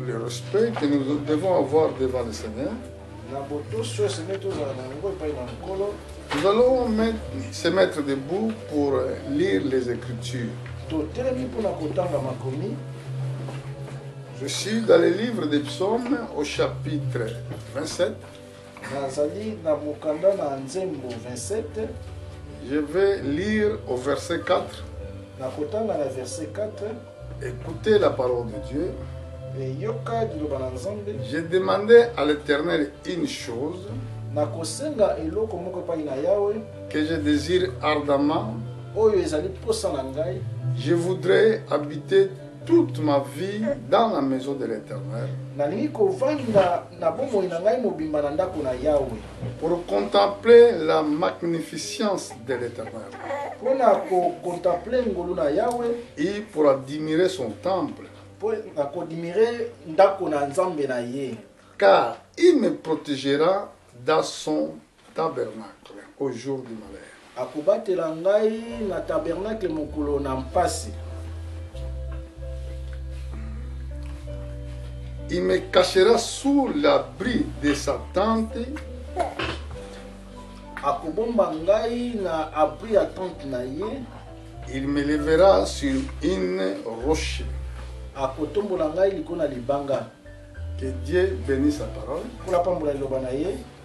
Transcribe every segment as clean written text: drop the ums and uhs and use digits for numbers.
le respect que nous devons avoir devant le Seigneur, nous allons se mettre debout pour lire les Écritures. Je suis dans le livre des Psaumes au chapitre 27. Je vais lire au verset 4. Écoutez la parole de Dieu. J'ai demandé à l'Éternel une chose que je désire ardemment. Je voudrais habiter toute ma vie dans la maison de l'Éternel pour contempler la magnificence de l'Éternel et pour admirer son temple, car il me protégera dans son tabernacle au jour du malheur. Il me cachera sous l'abri de sa tente. Il me lèvera sur une rocher. Que Dieu bénisse sa parole.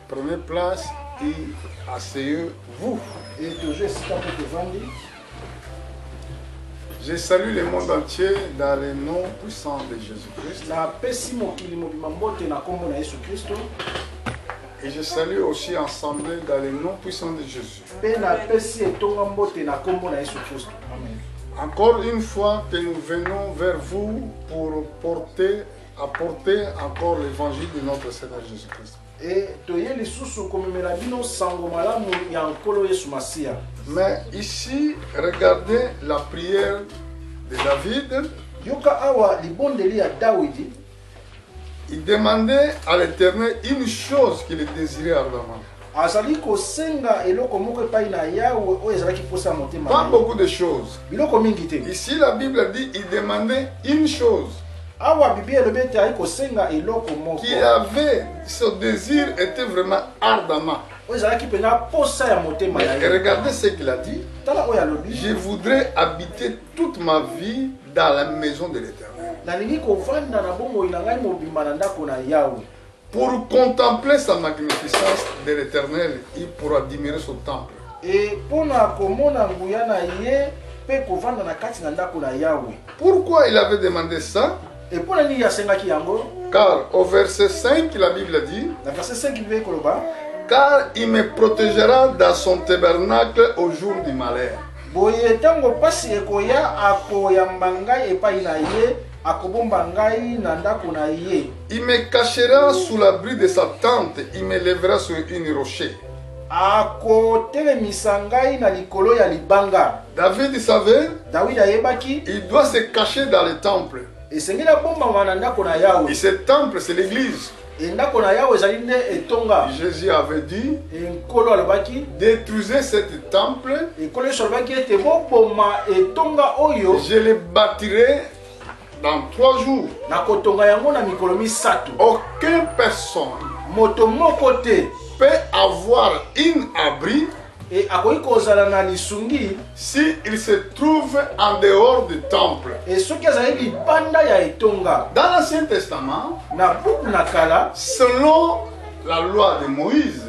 Prenez place et asseyez-vous. Je salue le monde entier dans le nom puissant de Jésus-Christ. Et je salue aussi ensemble dans le nom puissant de Jésus. Encore une fois que nous venons vers vous pour apporter encore l'évangile de notre Seigneur Jésus-Christ. Mais ici, regardez la prière de David. Il demandait à l'Éternel une chose qu'il désirait ardemment. Pas beaucoup de choses. Ici, la Bible dit qu'il demandait une chose. Qu'il avait, ce désir était vraiment ardemment. Et regardez ce qu'il a dit. Je voudrais habiter toute ma vie dans la maison de l'Éternel pour contempler sa magnificence de l'Éternel et pour admirer son temple. Pourquoi il avait demandé ça? Car au verset 5, la Bible dit, car il me protégera dans son tabernacle au jour du malheur. Il me cachera sous l'abri de sa tente, il me lèvera sur une rocher. David savait, il doit se cacher dans le temple. Et ce temple, c'est l'église. Jésus avait dit, détruisez ce temple, je le bâtirai dans 3 jours. Aucune personne peut avoir un abri s'il se trouve en dehors du temple. Dans l'Ancien Testament, selon la loi de Moïse,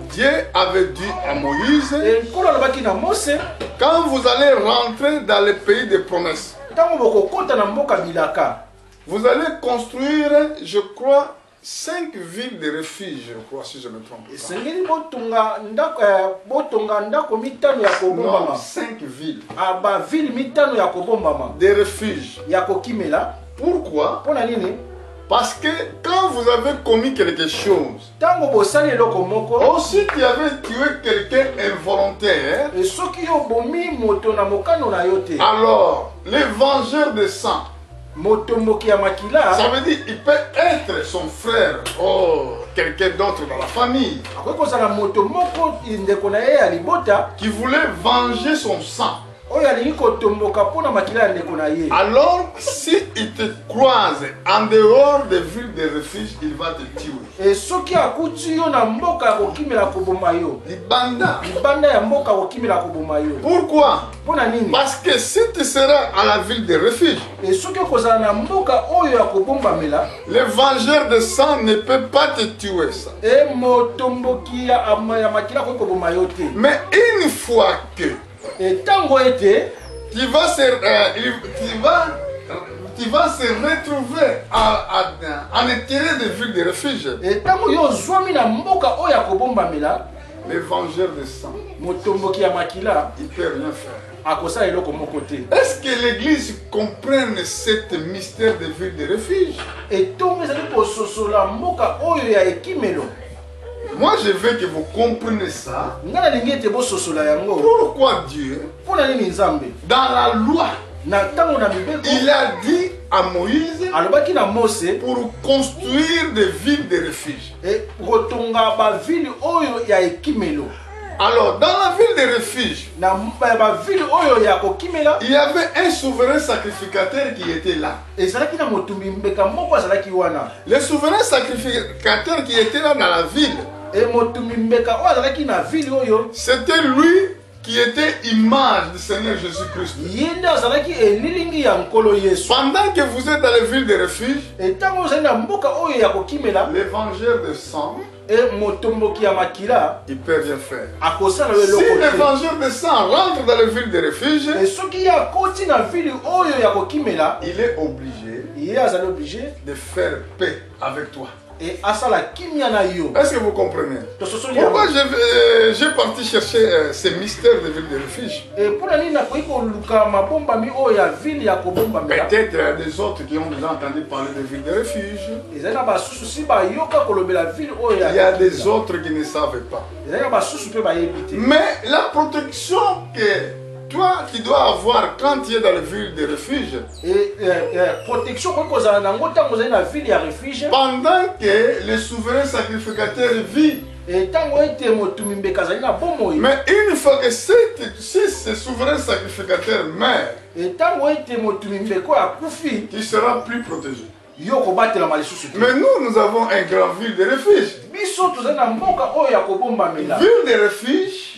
Dieu avait dit à Moïse, quand vous allez rentrer dans le pays des promesses, vous allez construire, je crois, 5 villes de refuge, je crois, si je me trompe pas. Non, 5 villes de refuge. Pourquoi? Parce que quand vous avez commis quelque chose, aussi tu avais tué quelqu'un involontaire, alors les vengeurs de sang, ça veut dire qu'il peut être son frère ou quelqu'un d'autre dans la famille qui voulait venger son sang. Alors, si il te croise en dehors des villes de refuge, il va te tuer. Pourquoi? Parce que si tu seras à la ville de refuge, le vengeur de sang ne peut pas te tuer. Ça. Mais une fois que tu vas se retrouver en intérieur de ville de refuge, le vengeur de sang, il ne peut rien faire. Est-ce que l'église comprenne ce mystère de ville de refuge? Moi, je veux que vous compreniez ça. Pourquoi Dieu, dans la loi, il a dit à Moïse pour construire des villes de refuge. Alors, dans la ville de refuge, il y avait un souverain sacrificateur qui était là. Le souverain sacrificateur qui était là dans la ville, c'était lui qui était image du Seigneur Jésus-Christ. Pendant que vous êtes dans la ville de refuge, le vengeur de sang, il peut rien faire. Si le vengeur de sang rentre dans la ville de refuge, il est obligé de faire paix avec toi. Est-ce que vous comprenez? Pourquoi j'ai parti chercher ces mystères de ville de refuge? Peut-être il y a des autres qui ont déjà entendu parler de ville de refuge. Il y a des autres qui ne savent pas. Mais la protection que toi, tu dois avoir quand tu es dans la ville de refuge. Pendant que le souverain sacrificateur vit. Mais une fois que si ce souverain sacrificateur meurt, tu seras plus protégé. Mais nous avons un grand ville de refuge. Ville de refuge,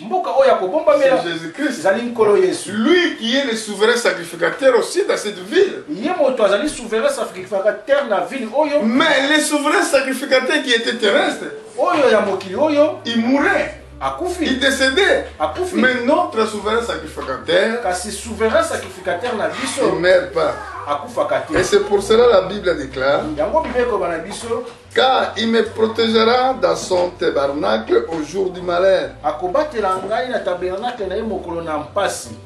c'est Jésus-Christ. Lui qui est le souverain sacrificateur aussi dans cette ville. Mais le souverain sacrificateur qui était terrestre, il mourait. Il décédait. Mais notre souverain sacrificateur, il ne meurt pas. Et c'est pour cela la Bible déclare: car il me protégera dans son tabernacle au jour du malheur.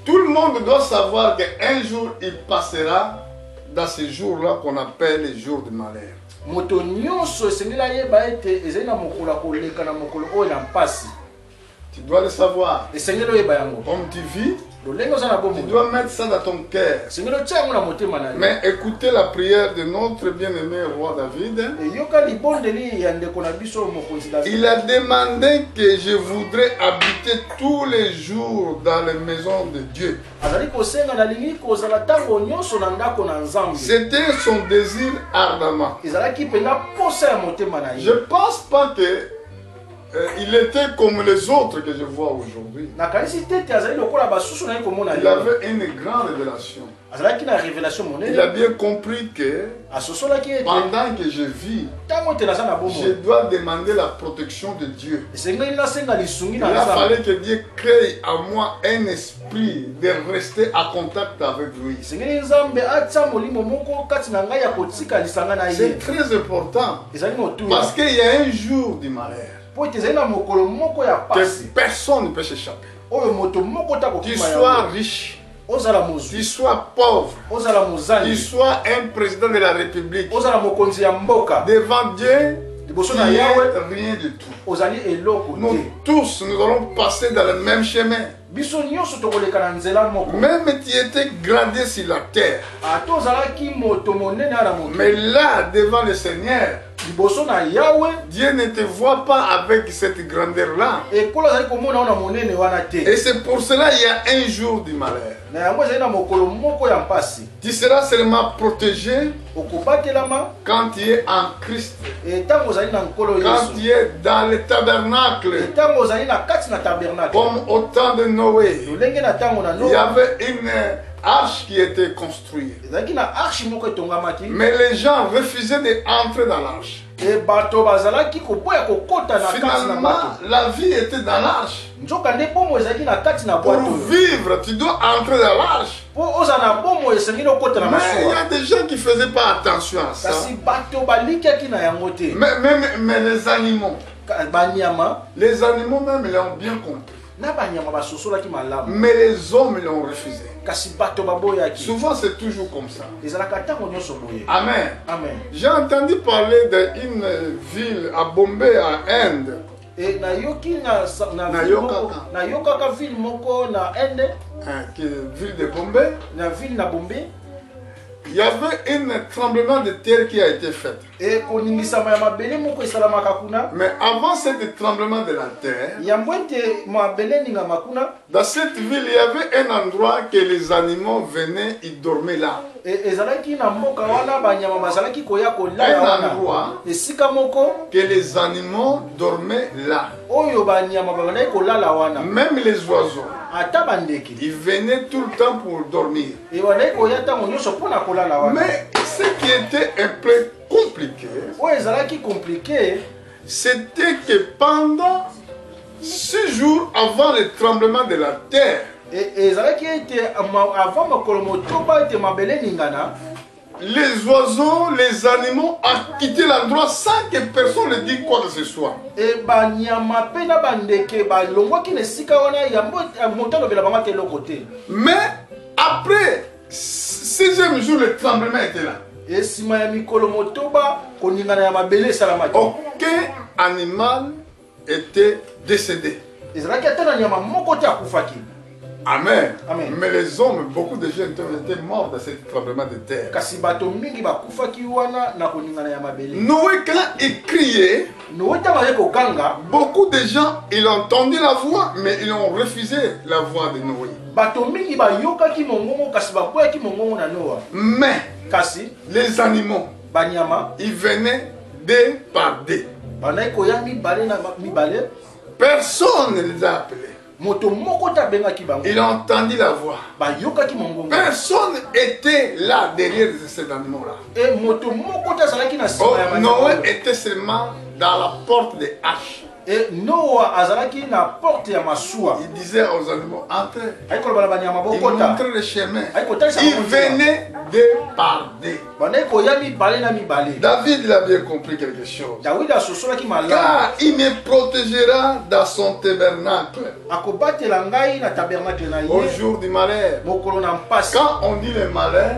Tout le monde doit savoir qu'un jour il passera dans ces jours-là qu'on appelle les jours du malheur. Tu dois le savoir. Comme tu vis, tu dois mettre ça dans ton cœur. Mais écoutez la prière de notre bien-aimé roi David. Il a demandé que je voudrais habiter tous les jours dans les maisons de Dieu. C'était son désir ardemment. Je ne pense pas que il était comme les autres que je vois aujourd'hui. Il avait une grande révélation. Il a bien compris que pendant que je vis, je dois demander la protection de Dieu. Il a fallu que Dieu crée à moi un esprit de rester en contact avec lui. C'est très important parce qu'il y a un jour du malheur que personne ne peut s'échapper. Tu sois riche, tu sois pauvre, tu sois un président de la République, devant Dieu, tu n'es rien du tout. Nous tous, nous allons passer dans le même chemin. Même tu étais gradé sur la terre. Mais là, devant le Seigneur, Dieu ne te voit pas avec cette grandeur-là. Et c'est pour cela qu'il y a un jour du malheur. Tu seras seulement protégé quand tu es en Christ. Quand tu es dans le tabernacle. Comme au temps de Noé, il y avait une arche qui était construite. Mais les gens refusaient d'entrer dans l'arche. Finalement, la vie était dans l'arche. Pour vivre, tu dois entrer dans l'arche. Mais il y a des gens qui ne faisaient pas attention à ça. Mais les animaux même, ils l'ont bien compris. Mais les hommes l'ont refusé. Souvent c'est toujours comme ça. Amen. J'ai entendu parler d'une ville à Bombay, en Inde. Ville de Bombay. Il y avait un tremblement de terre qui a été fait. Mais avant ce tremblement de la terre, dans cette ville, il y avait un endroit que les animaux venaient, ils dormaient là. Un endroit que les animaux dormaient là. Même les oiseaux, ils venaient tout le temps pour dormir. Mais ce qui était un peu compliqué, c'était que pendant 6 jours avant le tremblement de la terre, les oiseaux, les animaux ont quitté l'endroit sans que personne ne dise quoi que ce soit. Mais après 6e jour, le tremblement était là. Aucun animal était décédé. Amen. Mais les hommes, beaucoup de gens étaient morts dans ce tremblement de terre. Noé, quand il criait, beaucoup de gens, ils ont entendu la voix, mais ils ont refusé la voix de Noé. Mais les animaux, ils venaient deux par deux. Personne ne les a appelés. Il a entendu la voix. Personne n'était là derrière ces animaux-là. Noé était seulement dans la porte des haches. Et Noah azalaki na porte ya masuwa. Il disait aux animaux, entrez. Il montrait le chemin. Il venait de par deux. David il a bien compris quelque chose. Car il me protégera dans son tabernacle. Au jour du malheur. Quand on dit le malheur,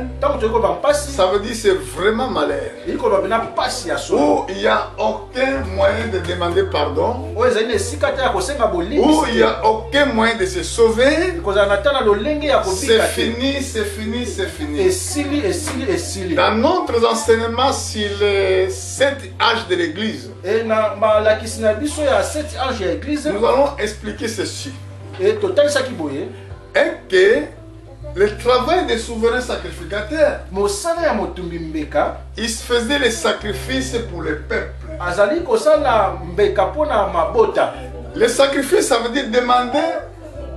ça veut dire c'est vraiment malheur. Où il n'y a aucun moyen de demander pardon. Où il n'y a aucun moyen de se sauver. C'est fini, c'est fini, c'est fini. Dans notre enseignement sur les 7 âges de l'Église, nous allons expliquer ceci. Et que le travail des souverains sacrificateurs, ils faisaient les sacrifices pour le peuple. Le sacrifice, ça veut dire demander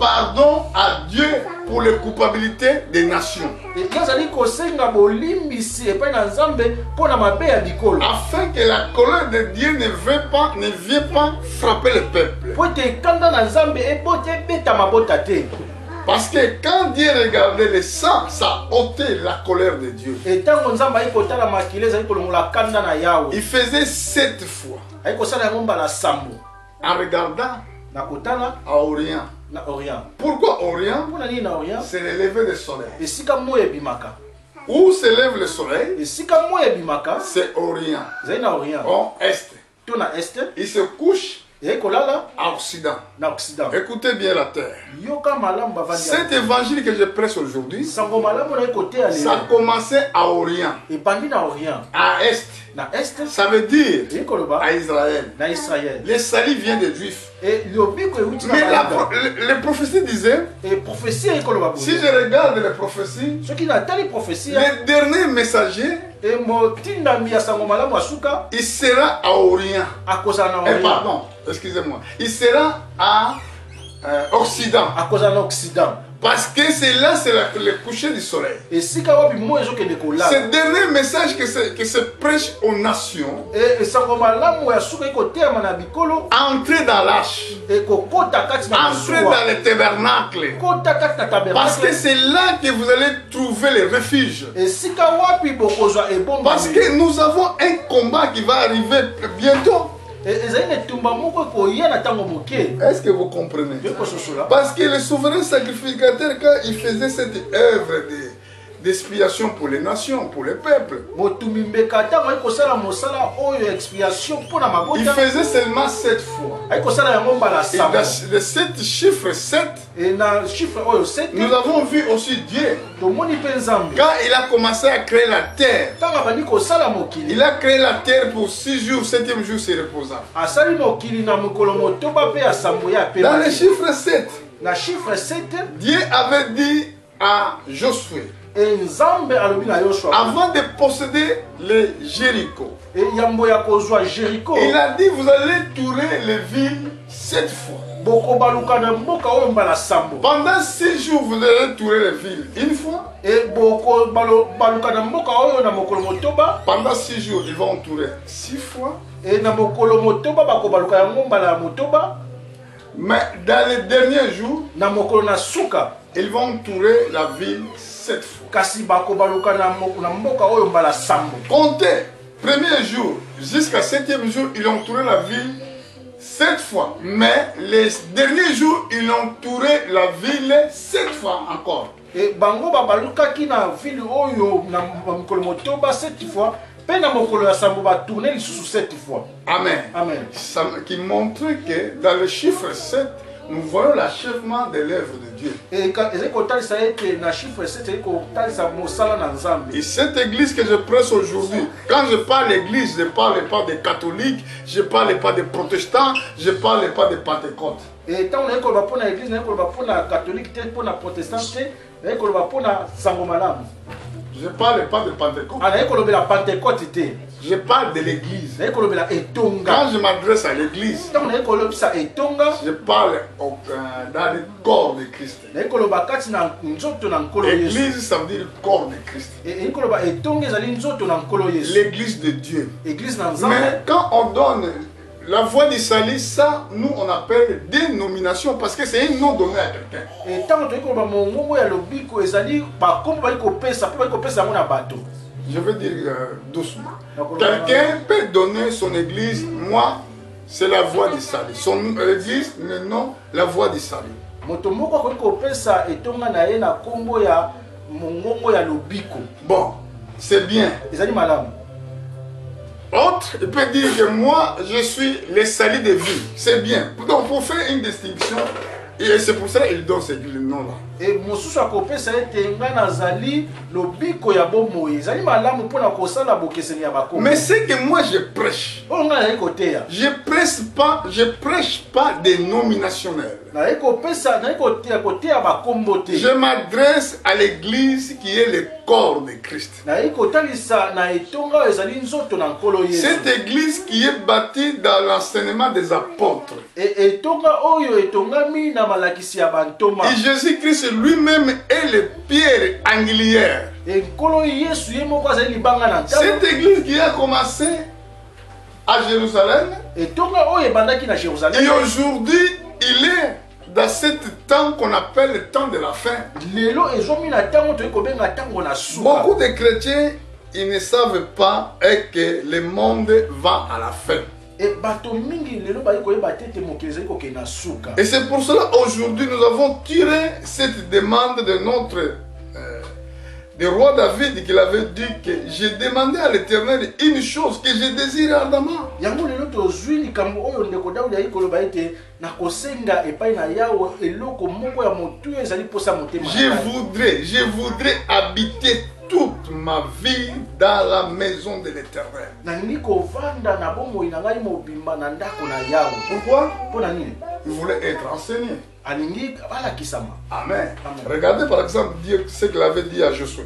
pardon à Dieu pour les culpabilités des nations. Afin que la colère de Dieu ne vienne pas frapper le peuple. Parce que quand Dieu regardait le sang, ça ôtait la colère de Dieu. Il faisait 7 fois. En regardant à Orient. Pourquoi Orient? C'est le lever du soleil. Où se lève le soleil? C'est Orient. En Est. Il se couche à Occident. Écoutez bien la terre. Cet évangile que je prêche aujourd'hui, ça a commencé à Orient, à Est. Ça veut dire à Israël. Le salut vient des Juifs. Mais les prophéties disaient, si je regarde les prophéties, le dernier messager, il sera à Orient. Pardon, excusez-moi. Il sera à Occident. Parce que c'est là, c'est le coucher du soleil. Ce dernier message que se prêche aux nations, entrer dans l'arche, entrer dans le tabernacle. Parce que c'est là que vous allez trouver le refuge. Parce que nous avons un combat qui va arriver bientôt. Est-ce que vous comprenez? Parce que le souverain sacrificateur, quand il faisait cette œuvre d'expiation pour les nations, pour les peuples, il faisait seulement 7 fois. Et dans le 7 chiffre 7, nous avons vu aussi Dieu. Quand il a commencé à créer la terre, il a créé la terre pour 6 jours, 7e jour c'est reposant. Dans le chiffre 7, Dieu avait dit à Josué, avant de posséder le Jéricho, il a dit vous allez tourer les villes 7 fois. Pendant 6 jours, vous allez tourer les villes une fois. Pendant 6 jours, ils vont tourer 6 fois. Mais dans les derniers jours, ils vont tourer la ville 7 fois. Comptez, premier jour jusqu'à 7e jour, ils ont touré la ville 7 fois. Mais les derniers jours, ils ont touré la ville 7 fois encore. Et bango babalukaki na ville oyo na mokolo motoba 7 fois. Amen. Amen. Ça qui montre que dans le chiffre 7, nous voyons l'achèvement de l'œuvre de Dieu. Et cette église que je prêche aujourd'hui, quand je parle d'église, je ne parle pas des catholiques, je ne parle pas des protestants, je ne parle pas des pentecôtes. Et quand on est pour l'église, on est pour la catholique, pour la protestante, on est pour la sangomalam. Je ne parle pas de Pentecôte. Je parle de l'église. Quand je m'adresse à l'église, je parle dans le corps de Christ. L'église, ça veut dire corps de Christ. L'église de Dieu. Mais quand on donne la voie du salut, ça, nous, on appelle dénomination parce que c'est un nom donné à quelqu'un. Je veux dire doucement. Quelqu'un peut donner son église, moi, c'est la voie du salut. Son église, le nom, la voie du salut. Bon, c'est bien. Autre, il peut dire que moi, je suis le salut de vie. C'est bien. Donc, pour faire une distinction, et c'est pour ça qu'il donne ce nom-là. Et mais c'est que moi je prêche. Je prêche pas des nominationnels. Je m'adresse à l'église qui est le corps de Christ. Cette église qui est bâtie dans l'enseignement des apôtres. Et Jésus-Christ lui-même est le pierre angulaire. Cette église qui a commencé à Jérusalem, et aujourd'hui il est dans ce temps qu'on appelle le temps de la fin. Beaucoup de chrétiens, ils ne savent pas que le monde va à la fin. Et c'est pour cela aujourd'hui nous avons tiré cette demande de notre le roi David qu'il avait dit que j'ai demandé à l'Éternel une chose que je désire ardemment. Je voudrais habiter toute ma vie dans la maison de l'Éternel. Pourquoi? Il voulait être enseigné. Amen. Regardez par exemple Dieu ce qu'il avait dit à Josué.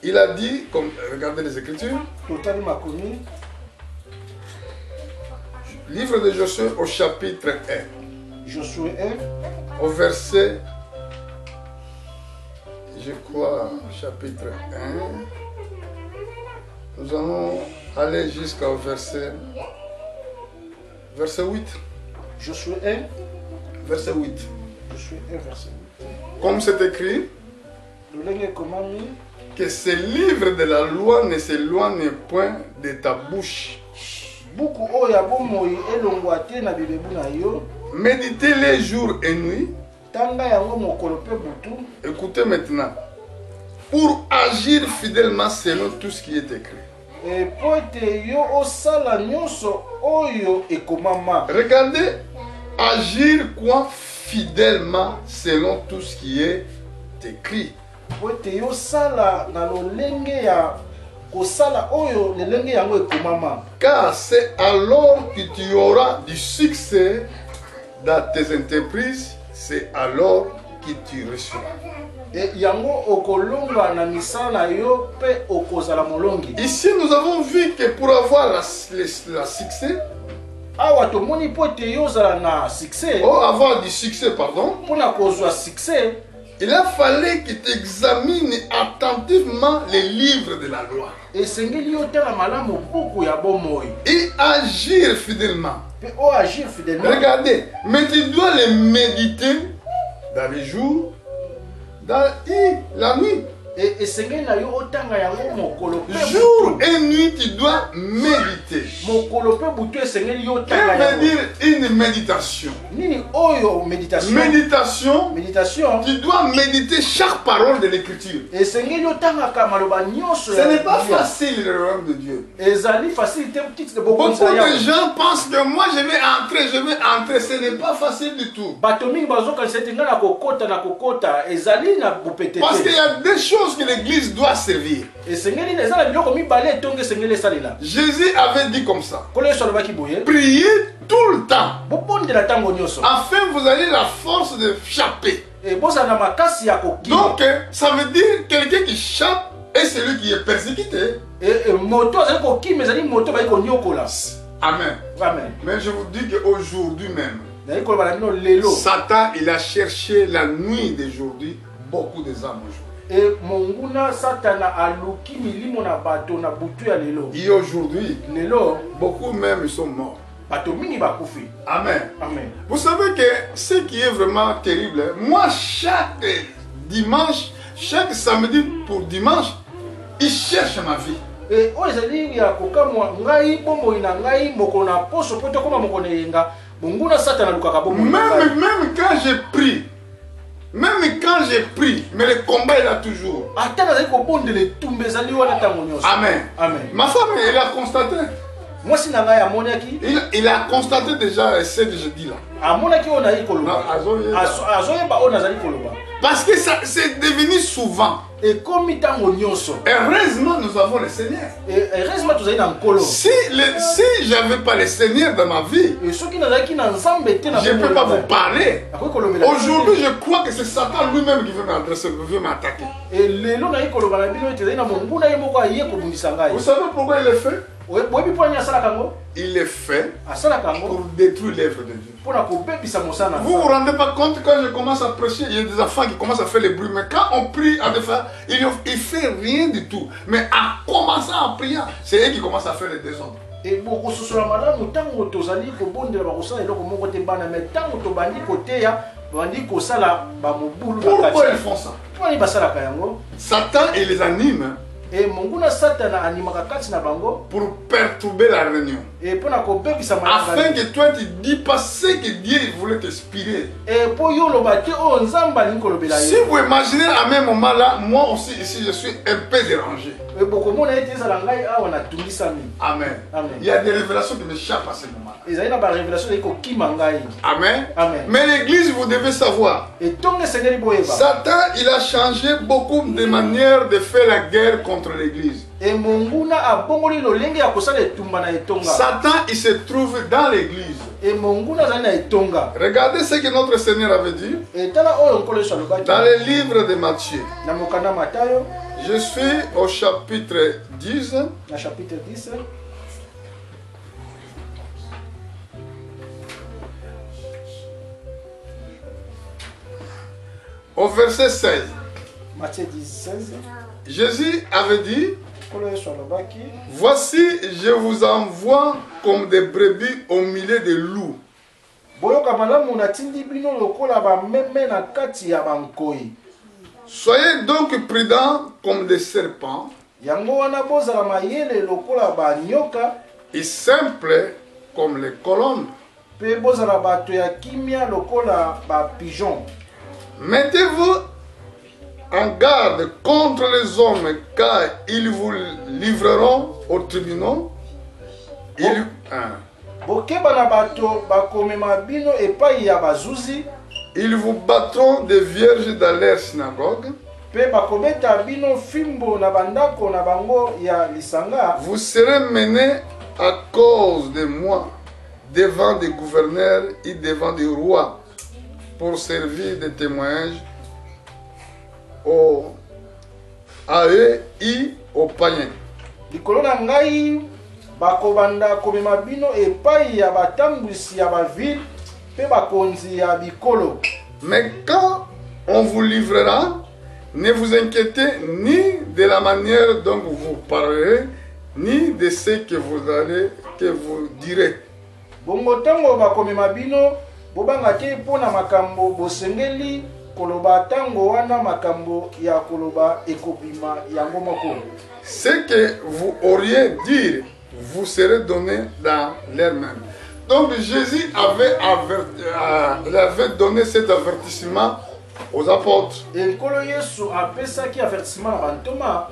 Il a dit, comme regardez les Écritures, livre de Josué au chapitre 1. Josué 1. Au verset, je crois, chapitre 1. Nous allons aller jusqu'au verset 8. Josué 1. Verset 8. Josué 1, verset 8. Comme c'est écrit, que ce livre de la loi ne s'éloigne point de ta bouche. Méditez-les jour et nuit. Écoutez maintenant. Pour agir fidèlement selon tout ce qui est écrit. Regardez, agir quoi fidèlement selon tout ce qui est écrit. Car c'est alors que tu auras du succès dans tes entreprises, c'est alors que tu reçois. Ici nous avons vu que pour avoir la succès, avoir du succès, pardon, il a fallu que tu examines attentivement les livres de la loi et agir fidèlement. Regardez, mais tu dois les méditer dans les jours, dans la nuit. Jour et nuit, tu dois méditer. Qu'est-ce que veut dire une méditation? Méditation, tu dois méditer chaque parole de l'écriture. Ce n'est pas facile le royaume de Dieu. Beaucoup de gens pensent que moi je vais entrer. Ce n'est pas facile du tout. Parce qu'il y a des choses que l'église doit servir. Jésus avait dit comme ça: priez tout le temps, afin vous ayez la force de chapper. Donc ça veut dire quelqu'un qui chape est celui qui est persécuté. Amen. Mais je vous dis qu'aujourd'hui même, Satan il a cherché la nuit d'aujourd'hui beaucoup des âmes aujourd'hui. Et aujourd'hui, beaucoup même ils sont morts. Amen. Vous savez que ce qui est vraiment terrible, moi chaque dimanche, chaque samedi pour dimanche, ils cherchent ma vie. Même quand j'ai pris, mais le combat est là toujours. Amen. Ma femme, elle a constaté. Il a constaté déjà ce que je dis là. Parce que c'est devenu souvent. Heureusement, nous avons le Seigneur. Si je n'avais pas le Seigneur dans ma vie, je ne peux pas vous parler. Aujourd'hui, je crois que c'est Satan lui-même qui veut m'attaquer. Vous savez pourquoi il le fait? Il est fait pour détruire l'œuvre de Dieu. Vous ne vous rendez pas compte quand je commence à prêcher, il y a des enfants qui commencent à faire les bruits. Mais quand on prie à des fois, il ne fait rien du tout. Mais en commençant à prier, c'est eux qui commencent à faire les désordres. Pourquoi ils font ça? Satan il les anime Et monguna satana animaka kati na bango pour perturber la réunion. Et pour na kobebisa Afin que toi tu dis pas ce que Dieu voulait t'inspirer. Et pour yo lobate o nzamba linko lobela yo. Si vous imaginez à même moment là, moi aussi ici je suis un peu dérangé. Et beaucoup de monde a été zalangai a on a tout mis ça. Amen. Amen. Il y a des révélations qui m'échappent à ce moment. Ils ont une révélation de ko kimangai. Amen. Amen. Mais l'église, vous devez savoir. Et ton Seigneur boyeba. Satan, il a changé beaucoup de manières de faire la guerre contre l'église. Et monguna a bongoli lo lenge ya kosala etumba na etonga. Satan, il se trouve dans l'église. Et monguna zana etonga. Regardez ce que notre Seigneur avait dit. Et tala oyo nkolo so lobaki. Dans le livre de Matthieu. Na mokanda Matayo. Je suis au chapitre 10. Na chapitre 10. Au verset 16. Matthieu 10, 16. Jésus avait dit, Nkolo so lobaki. voici, je vous envoie comme des brebis au milieu des loups. Boyoka malamu na tindi bino lokola ba meme na kati ya bankoi. Soyez donc prudents comme des serpents. Yango wana bozala mayele lokola ba nyoka. Et simples comme les colombes. Pe bozala bato ya kimia lokola ba pigeon. Mettez-vous en garde contre les hommes, car ils vous livreront aux tribunaux. Bokeba na bato bakomema bino epai ya bazuzi. Ils vous battront des vierges dans leur synagogue. Pe bakobeta bino fimbo na bandako na bango ya lisanga. Vous serez menés à cause de moi devant des gouverneurs et devant des rois pour servir de témoignage à eux et aux païens. Likolo na ngai bakobanda komema bino epai ya batambwisi ya bavile pe bakonzi ya bikolo. Mais quand on vous livrera, ne vous inquiétez ni de la manière dont vous parlerez, ni de ce que vous direz. Bongo tango bakomema bino bobanga te pona makambo bosengeli koloba tango wana makambo ya koloba ekobima yango moko. Ce que vous auriez dire vous serez donné dans leurs mains. Donc Jésus avait donné cet avertissement aux apôtres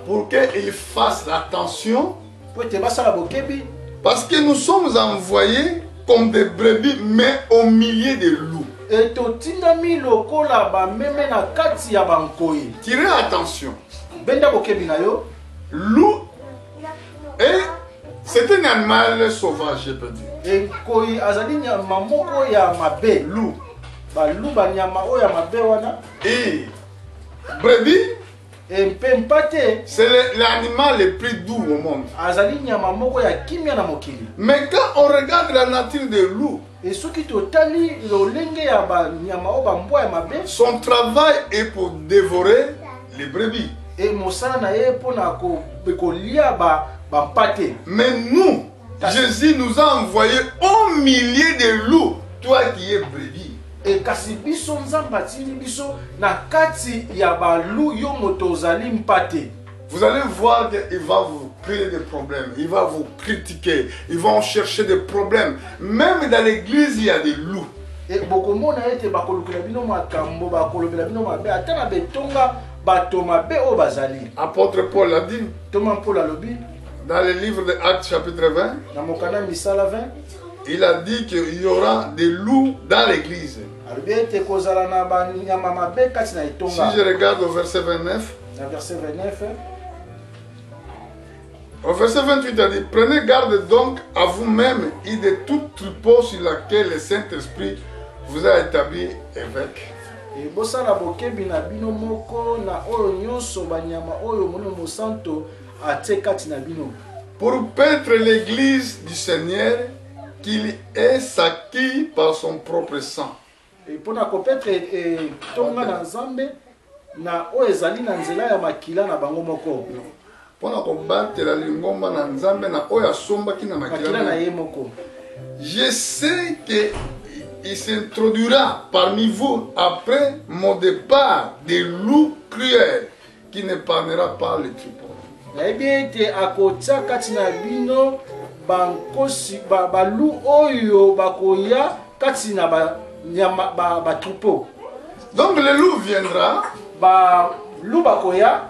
pour qu'ils fassent attention, parce que nous sommes envoyés comme des brebis mais au milieu des loups. Tirez attention. Loup et c'est un animal sauvage, je peux dire. Loup. Et brebis, c'est l'animal le plus doux au monde. Mais quand on regarde la nature de loup, son travail est pour dévorer les brebis. Mais nous, Jésus nous a envoyés au milieu des loups, toi qui es brebis. Et kasi biso nzamba tindi biso na kati ya balu yo motozali mpate. Vous allez voir qu'il va vous créer des problèmes, il va vous critiquer, ils vont chercher des problèmes. Même dans l'église, il y a des loups. Et bokomona ete bakolukela bino makambo bakolobela bino mabe ata na betonga bato mabe o bazali. Apôtre Paul a dit Thomas Paul alobi dans le livre de Actes chapitre 20, na mokanda misala 20, il a dit qu'il y aura des loups dans l'église. Si je regarde au verset 29, au verset 28, il a dit, prenez garde donc à vous-même et de tout troupeau sur laquelle le Saint-Esprit vous a établi évêque. Pour paître l'église du Seigneur, qu'il est sacré par son propre sang. Et pour na kopetre tonga na nzambe na o ezali na nzela ya makila na bango moko. Pour na kobatela lingomba na nzambe na oya somba kina makila na ye moko. Je sais que il s'introduira parmi vous après mon départ des loups cruels qui ne parlera pas les troupeaux. Naibete akotia katina bino bankosi balu oyo bakoya katina ba troupeau. Donc le loup viendra balu bakoya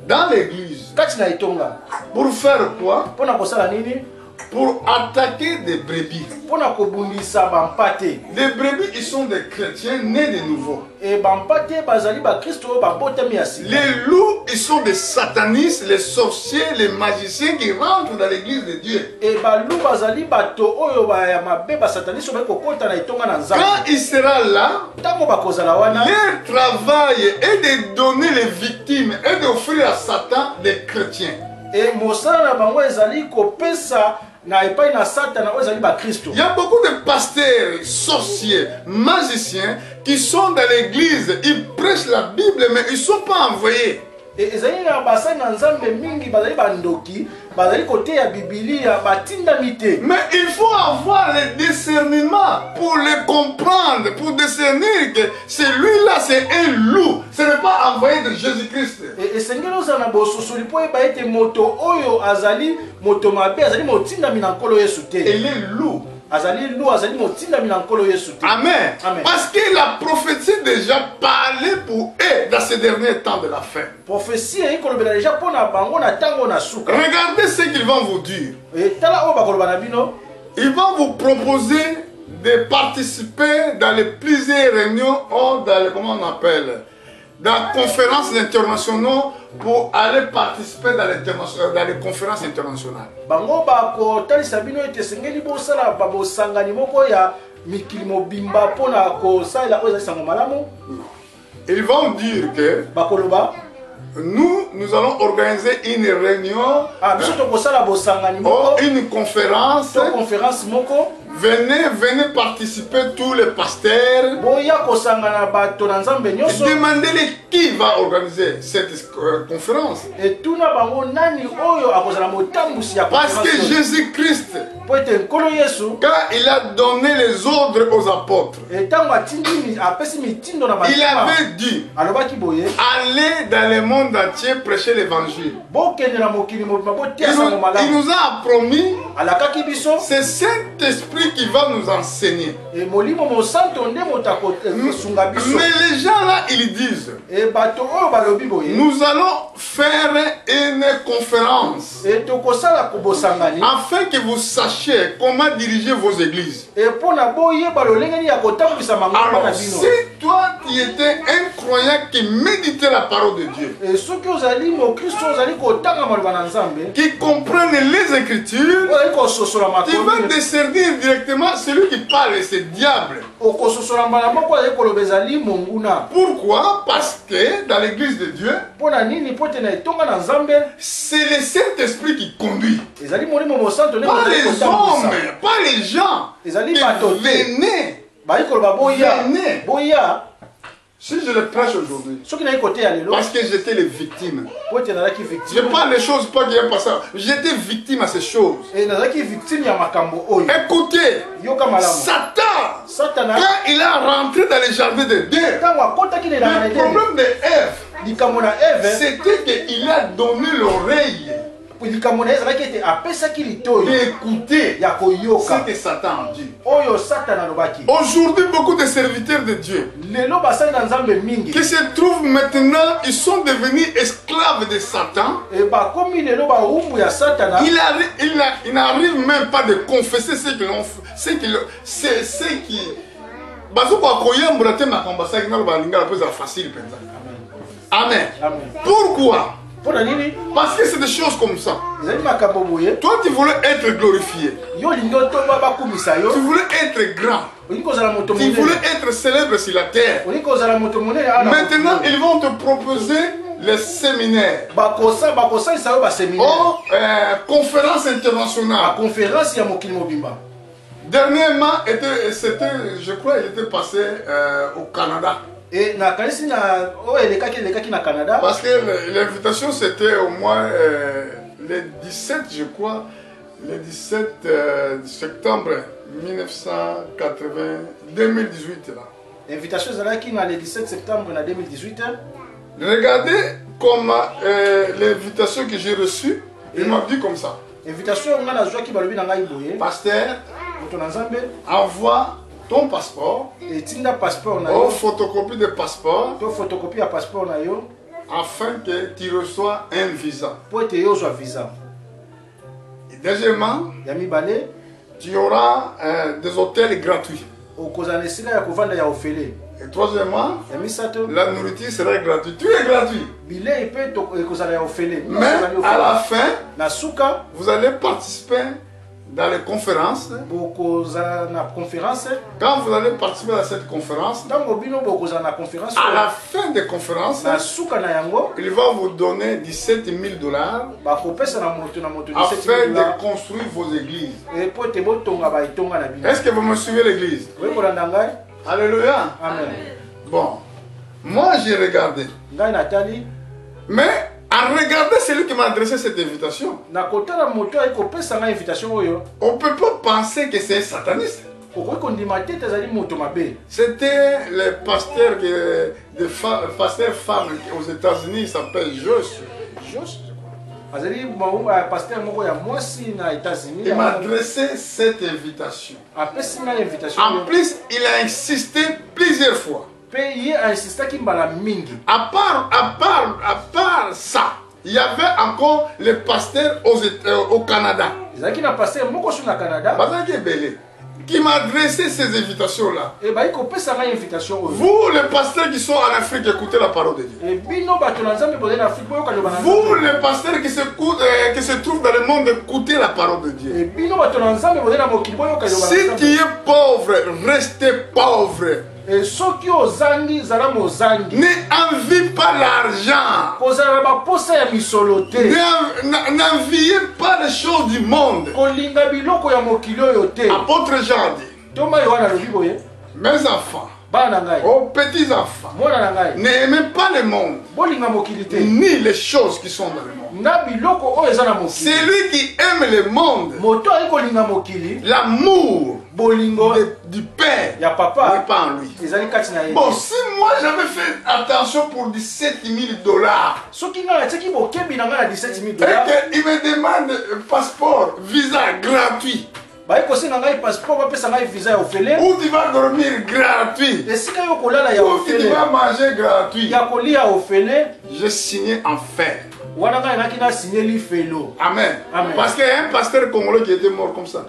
dans l'église. Katina itonga. Pour faire quoi? Pona kosala nini? Pour attaquer des brebis. Pona kobundisa bampate. Les brebis, ils sont des chrétiens nés de nouveau. Et bampate bazali ba Kristo ba botami asi. Les loups, ils sont des satanistes, les sorciers, les magiciens qui rentrent dans l'église de Dieu. Et balu bazali bato oyo ba ya mabe ba sataniste ba kokota na itonga na nzambe. Quand il sera là, tango bakozala wana, leur travail est de donner les victimes et d'offrir à Satan des chrétiens. Et mosala na bango ezali kopesa na epai na Satan oyo ezali ba Kristo. Il y a beaucoup de pasteurs, sorciers, magiciens qui sont dans l'église, ils prêchent la Bible mais ils ne sont pas envoyés. Et ezali na basani na nzambe mingi bazali bandoki, bazali kote ya Biblia batinda mite. Mais il faut avoir le discernement pour le comprendre, pour discernir que celui-là c'est un loup, ce n'est pas envoyé de Jésus-Christ. Et sengelo sana bososoli po eba ete moto oyo azali moto mabe azali motinda minankolo Yesu te. Il est loup. Azali loup azali motinda minankolo Yesu te. Amen. Amen. Parce que la prophétie déjà parlait pour eux dans ces derniers temps de la fin. Prophétie e kolobela déjà pona bango na tango na suka. Regardez ce qu'ils vont vous dire. Et tala o bakoloba na bino. Ils vont vous proposer de participer dans les plusieurs réunions ou dans les, comment on appelle, dans les conférences internationales pour aller participer dans les conférences internationales. Bango bako talisa bino ete sengeli bosala babosangani moko ya mikili mobimba pona ko sala oza sango malamu. Ils vont dire que bakoloba nous allons organiser une réunion ou une conférence. Venez participer tous les pasteurs. Demandez-les qui va organiser cette conférence. Parce que Jésus-Christ, quand il a donné les ordres aux apôtres, il avait dit, allez dans le monde entier prêcher l'évangile. Il nous a promis, c'est Saint-Esprit qui va nous enseigner. Mais les gens là, ils disent, nous allons faire une conférence afin que vous sachiez comment diriger vos églises. Alors si toi tu étais un croyant qui méditait la parole de Dieu, qui comprennent les Écritures, tu vas discerner directement celui qui parle, c'est diable. Pourquoi? Parce que dans l'église de Dieu, c'est le Saint-Esprit qui conduit. Pas les hommes, pas les gens. Venez. Si je le prêche aujourd'hui, parce que j'étais les victimes. Je parle des choses pas qui est passé. J'étais victime à ces choses. Écoutez, Satan, quand il a rentré dans les jardins de Dieu, le problème de Ève, c'était qu'il a donné l'oreille d'écouter ce que Satan dit. Aujourd'hui, beaucoup de serviteurs de Dieu qui se trouvent maintenant, ils sont devenus esclaves de Satan. Ils n'arrivent même pas de confesser ce qu'ils ont fait. Amen. Pourquoi? Parce que c'est des choses comme ça. Toi, tu voulais être glorifié. Tu voulais être grand. Tu voulais être célèbre sur la terre. Maintenant, ils vont te proposer les séminaires. Conférence internationale. Dernièrement, je crois qu'il était passé au Canada. Et parce que l'invitation c'était au moins le 17, je crois, le 17 septembre 2018 là. L'invitation est le 17 septembre 2018. Regardez comme l'invitation que j'ai reçue, il m'a dit comme ça. Pasteur, envoie ton passeport, photocopie de passeport, afin que tu reçois un visa. Et deuxièmement, tu auras des hôtels gratuits. Et troisièmement, la nourriture sera gratuite. Tout est gratuit. Mais à la fin, vous allez participer dans les conférences. Quand vous allez participer à cette conférence, à la fin des conférences, il va vous donner $17 000 afin de construire vos églises. Est-ce que vous me suivez l'église? Alléluia. Amen. Bon, moi j'ai regardé. Mais en regardant celui qui m'a adressé cette invitation, on ne peut pas penser que c'est un sataniste. C'était le pasteur femme aux États-Unis, il s'appelle Josh. Il m'a adressé cette invitation. En plus, il a insisté plusieurs fois. À part ça, il y avait encore le pasteur au Canada. Qui m'a adressé ces invitations-là. Vous, les pasteurs qui sont en Afrique, écoutez la parole de Dieu. Vous, les pasteurs qui se trouvent dans le monde, écoutez la parole de Dieu. Si tu es pauvre, restez pauvre. N'envie pas l'argent. N'enviez pas les choses du monde. Apôtre Jean dit, mes enfants, aux petits enfants, n'aimez pas le monde, ni les choses qui sont dans le monde. Celui qui aime le monde, l'amour du Père n'est pas en lui. Bon, si moi j'avais fait attention pour $17 000, et qu'il me demande passeport, visa gratuit, où tu vas dormir gratuit, où tu vas manger gratuit, j'ai signé en fer. Amen. Parce qu'il y a un pasteur congolais qui était mort comme ça.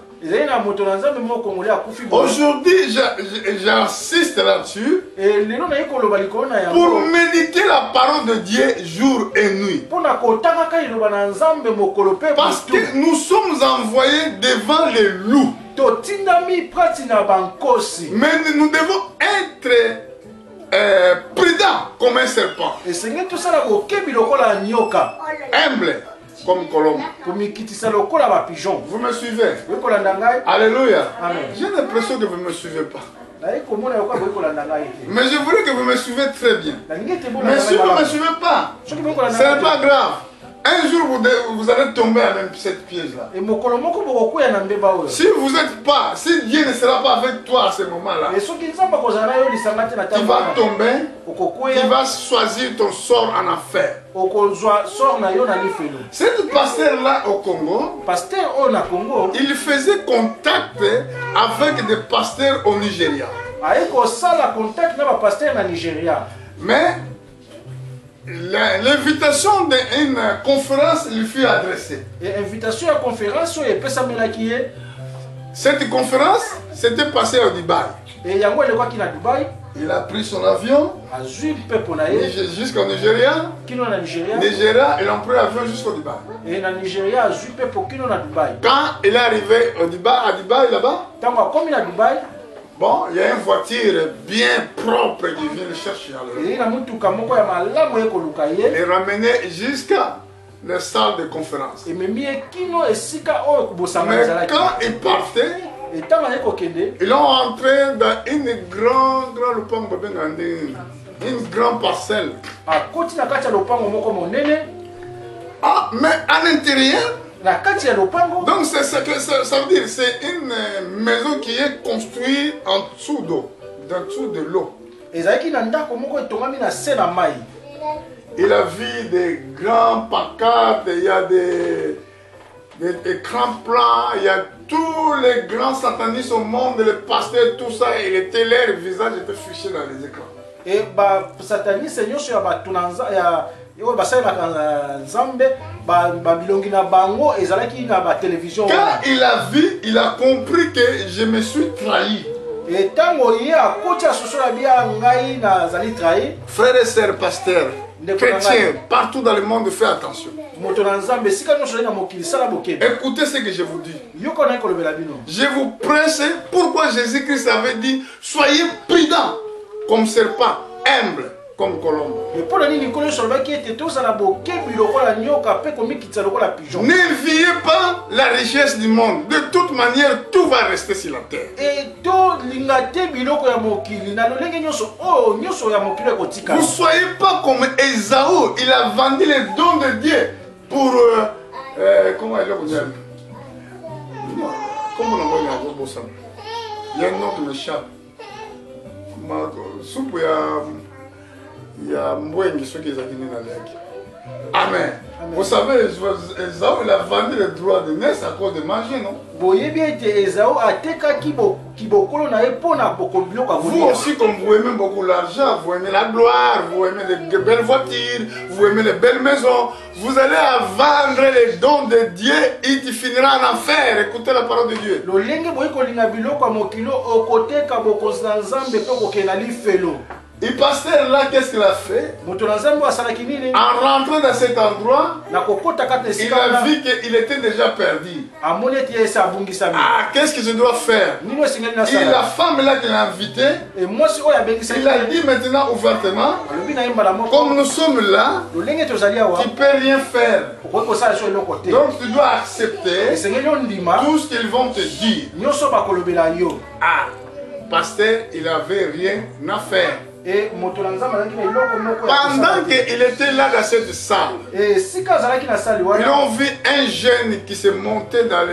Aujourd'hui, j'insiste là-dessus pour méditer la parole de Dieu jour et nuit. Parce que nous sommes envoyés devant les loups. Mais nous devons être prudent comme un serpent, humble comme colombe. Vous me suivez? Alléluia. J'ai l'impression que vous ne me suivez pas. Mais je voulais que vous me suivez très bien. Mais si vous ne me suivez pas, ce n'est pas grave. Un jour, vous allez tomber avec cette piège-là. Si vous n'êtes pas, si Dieu ne sera pas avec toi à ce moment-là, tu vas tomber, tu vas choisir ton sort en affaire. Cette pasteur-là au Congo, il faisait contact avec des pasteurs au Nigeria. Mais l'invitation d'une conférence lui fut adressée. Cette conférence s'était passée au Dubaï. Il a pris son avion jusqu'au Nigeria. Nigeria, il a pris l'avion jusqu'au Dubaï. Quand il est arrivé au Dubaï, à Dubaï là-bas, bon, il y a une voiture bien propre qui vient le chercher. Et ramener jusqu'à la salle de conférence. Mais quand il partait, ils ont entré dans une grande parcelle. Ah, mais à l'intérieur, donc c'est ça que ça veut dire, c'est une maison qui est construite en dessous d'eau, de l'eau. Il a vu des grands pancartes, il y a des écrans plans, il y a tous les grands satanistes au monde, les pasteurs, tout ça, et les télé, le visage était fiché dans les écrans. Et satanistes, il y a quand il a vu, il a compris que je me suis trahi. Frères et sœurs pasteurs, chrétiens, partout dans le monde, faites attention. Écoutez ce que je vous dis. Je vous presse, pourquoi Jésus-Christ avait dit, soyez prudents comme serpent, humble comme colombe. N'enviez pas la richesse du monde. De toute manière, tout va rester sur la terre. Vous ne soyez pas comme Ésaü. Il a vendu les dons de Dieu pour... comment il dire? Comment on va dire? Il y a un nom qui m'échappe. Il y a Mbouengi, ceux qui ont gagné dans l'air. Amen. Vous savez, Ésaü, il a vendu le droit de naissance à cause de manger, non? Vous aussi, comme vous aimez beaucoup l'argent, vous aimez la gloire, vous aimez les belles voitures, vous aimez les belles maisons, vous allez vendre les dons de Dieu et tu finiras en enfer. Écoutez la parole de Dieu. Le pasteur là, qu'est-ce qu'il a fait? En rentrant dans cet endroit, il a vu qu'il était déjà perdu. Ah, qu'est-ce que je dois faire? Et la femme là qu'il a invitée, il a dit maintenant ouvertement, comme nous sommes là, tu ne peux rien faire. Donc tu dois accepter tout ce qu'ils vont te dire. Ah, pasteur, il n'avait rien à faire. Pendant qu'il était là dans cette salle, ils ont vu un jeune qui s'est monté dans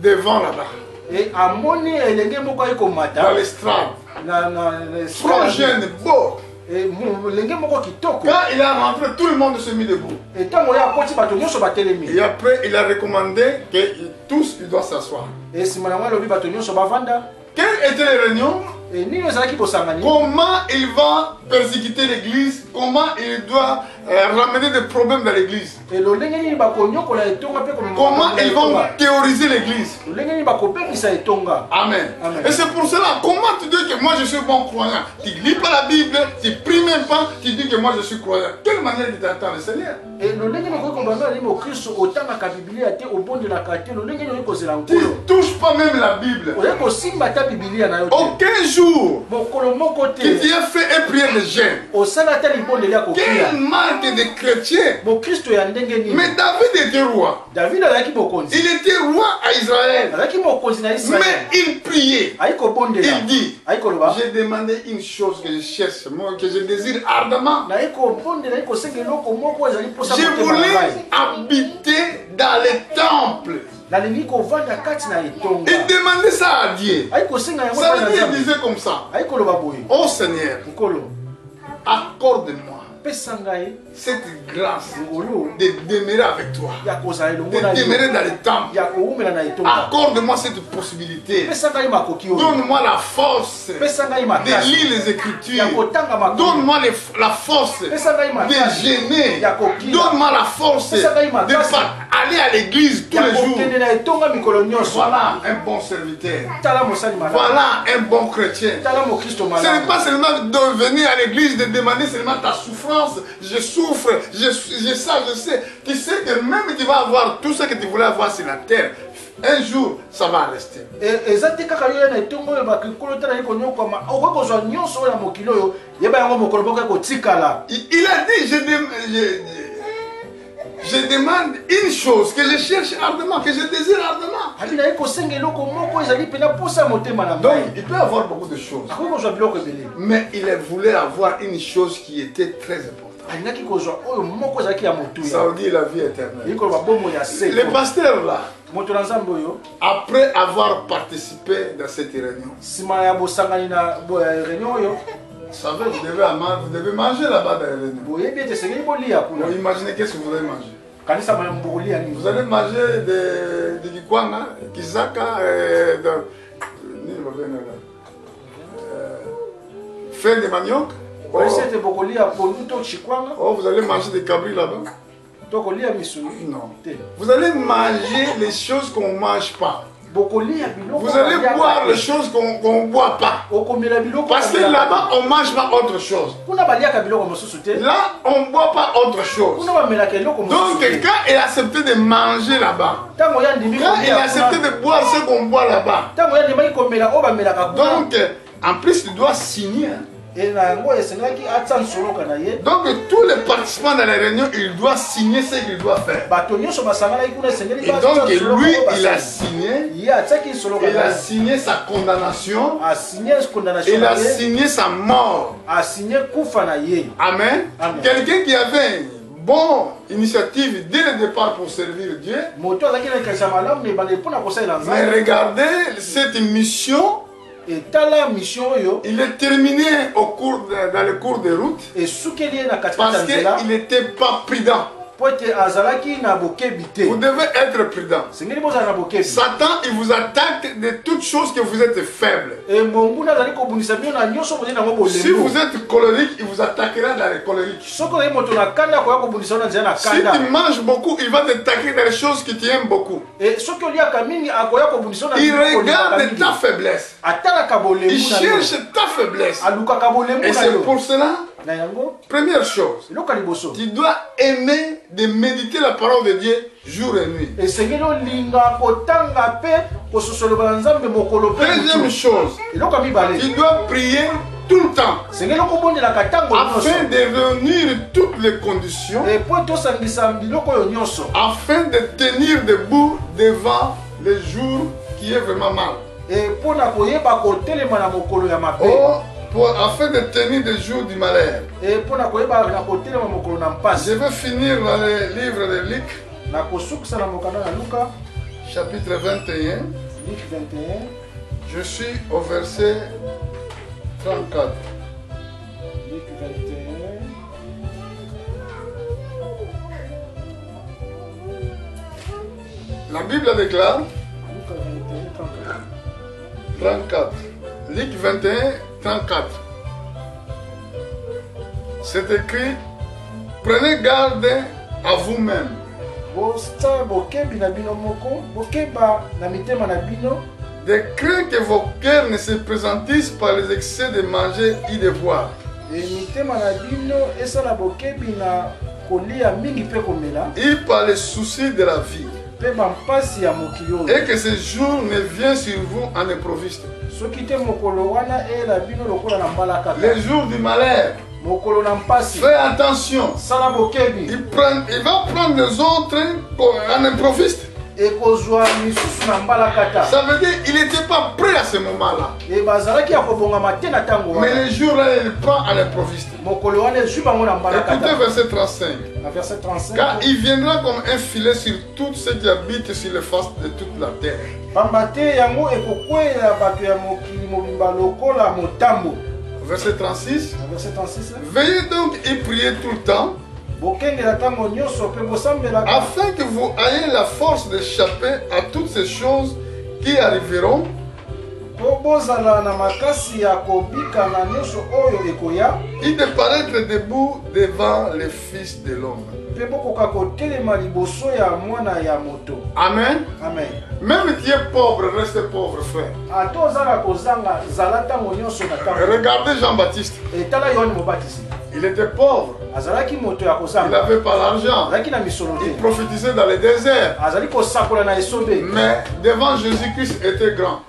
devant là-bas. Dans l'estrade. Trop jeune, beau. Quand il a rentré, tout le monde s'est mis debout. Et après, il a recommandé que tous ils doivent s'asseoir. Quelle était la réunion? Comment il va persécuter l'église? Comment il doit ramener des problèmes dans l'église? Comment ils vont théoriser l'église? Amen. Et c'est pour cela, comment tu dis que moi je suis bon croyant? Tu ne lis pas la Bible, tu ne pries même pas, tu dis que moi je suis croyant. Quelle manière tu t'attends le Seigneur? Tu ne touches pas même la Bible. Aucun jour que tu as fait une prière de jeûne. Quelle marque de chrétien? Mais David était roi. Il était roi à Israël. Mais il priait. Il dit, j'ai demandé une chose que je cherche, moi, que je désire ardemment. Je voulais habiter dans les temples. Il demandait ça à Dieu. Ça veut dire, il disait comme ça. Oh Seigneur, accorde-moi cette grâce de demeurer avec toi, de demeurer dans le temple. Accorde-moi cette possibilité. Donne-moi la force de lire les Écritures. Donne-moi la force de gêner. Donne-moi la force de aller à l'église tous les jours. Voilà un bon serviteur. Voilà un bon chrétien. Ce n'est pas seulement de venir à l'église, de demander seulement ta souffrance. Je souffre, je sais. Tu sais que même tu vas avoir tout ce que tu voulais avoir sur la terre. Un jour, ça va rester. Il a dit, je demande une chose que je cherche ardemment, que je désire ardemment. Donc, il peut avoir beaucoup de choses. Mais il voulait avoir une chose qui était très importante. Ça veut dire la vie éternelle. Les pasteurs là, après avoir participé dans cette réunion, savez, vous devez manger là-bas dans les réunions. Bon, imaginez qu'est-ce que vous allez manger. Vous allez manger des kikwanga, kizaka, fin de manioc. Oh, vous allez manger des cabris là-bas. Non. Vous allez manger les choses qu'on ne mange pas. Vous allez boire les choses qu'on ne boit pas. Parce que là-bas, on ne mange pas autre chose. Là, on ne boit pas autre chose. Donc, quand il a accepté de manger là-bas, quand il a accepté de boire ce qu'on boit là-bas, donc, en plus, il doit signer. Donc tous les participants dans la réunion, il doit signer ce qu'il doit faire. Et donc lui, il a signé. Il a signé sa condamnation. Il a signé sa mort. Amen. Quelqu'un qui avait une bonne initiative dès le départ pour servir Dieu. Mais regardez cette mission. Il est terminé dans le cours de route parce qu'il n'était pas prudent. Vous devez être prudent. Satan, il vous attaque de toutes choses que vous êtes faibles. Si vous êtes colérique, il vous attaquera dans les colériques. Si tu manges beaucoup, il va t'attaquer dans les choses que tu aimes beaucoup. Il regarde ta faiblesse. Il cherche ta faiblesse. Et c'est pour cela, première chose, tu dois aimer de méditer la parole de Dieu jour et nuit. Deuxième chose, tu dois prier tout le temps afin de réunir toutes les conditions afin de tenir debout devant les jours qui est vraiment mal. Afin de tenir des jours du malheur. Je vais finir dans le livre de Luc, chapitre 21. Je suis au verset 34. Luc 21. La Bible déclare 34. Luc 21, 34. C'est écrit, prenez garde à vous-même. De craindre que vos cœurs ne se présentissent par les excès de manger et de boire. Et par les soucis de la vie. Et que ce jour ne vienne sur vous en improviste. Les jours du malheur. Fais attention. Il va prendre les autres en improviste. Ça veut dire qu'il n'était pas prêt à ce moment-là. Mais les jours-là, il prend à l'improviste. Écoutez verset 35. Car il viendra comme un filet sur tous ceux qui habitent sur les faces de toute la terre. Verset 36. Veillez donc et priez tout le temps, afin que vous ayez la force d'échapper à toutes ces choses qui arriveront et de paraître debout devant les fils de l'homme. Amen. Amen. Même tu es pauvre, reste pauvre, frère. Regardez Jean-Baptiste. Il était pauvre. Il n'avait pas l'argent. Il prophétisait dans le désert. Mais devant Jésus-Christ était grand.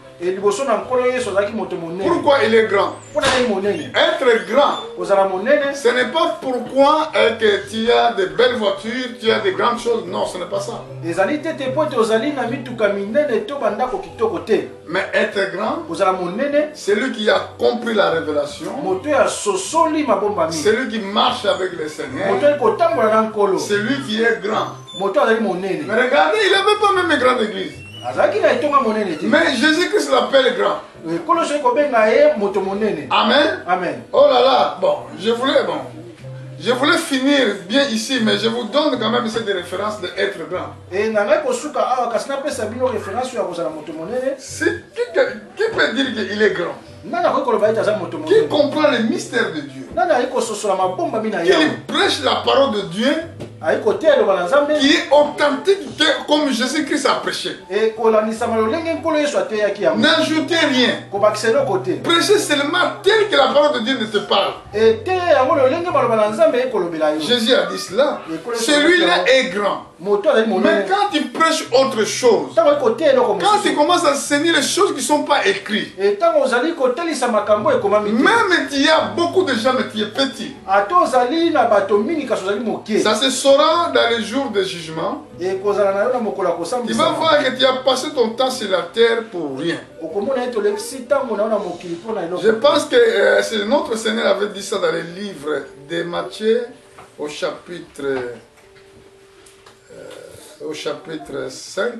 Pourquoi il est grand? Être grand, ce n'est pas pourquoi que tu as de belles voitures, tu as de grandes choses. Non, ce n'est pas ça. Mais être grand, c'est lui qui a compris la révélation. C'est lui qui marche avec le Seigneur. C'est lui qui est grand. Mais regardez, il n'avait pas même une grande église. Mais Jésus-Christ l'appelle grand. Amen. Amen. Oh là là, bon, je voulais finir bien ici, mais je vous donne quand même cette référence d'être grand. Qui peut dire qu'il est grand? Qui comprend le mystère de Dieu? Qui prêche la parole de Dieu qui est authentique comme Jésus-Christ a prêché. N'ajoutez rien. Prêchez seulement tel que la parole de Dieu ne te parle. Jésus a dit cela. Celui-là est grand. Mais quand tu prêches autre chose, quand tu commences à saisir les choses qui ne sont pas écrites, même il y a beaucoup de gens, mais tu es petit. Ça se saura dans les jours de jugement. Tu vas voir que tu as passé ton temps sur la terre pour rien. Je pense que notre Seigneur avait dit ça dans les livres de Matthieu au chapitre 5.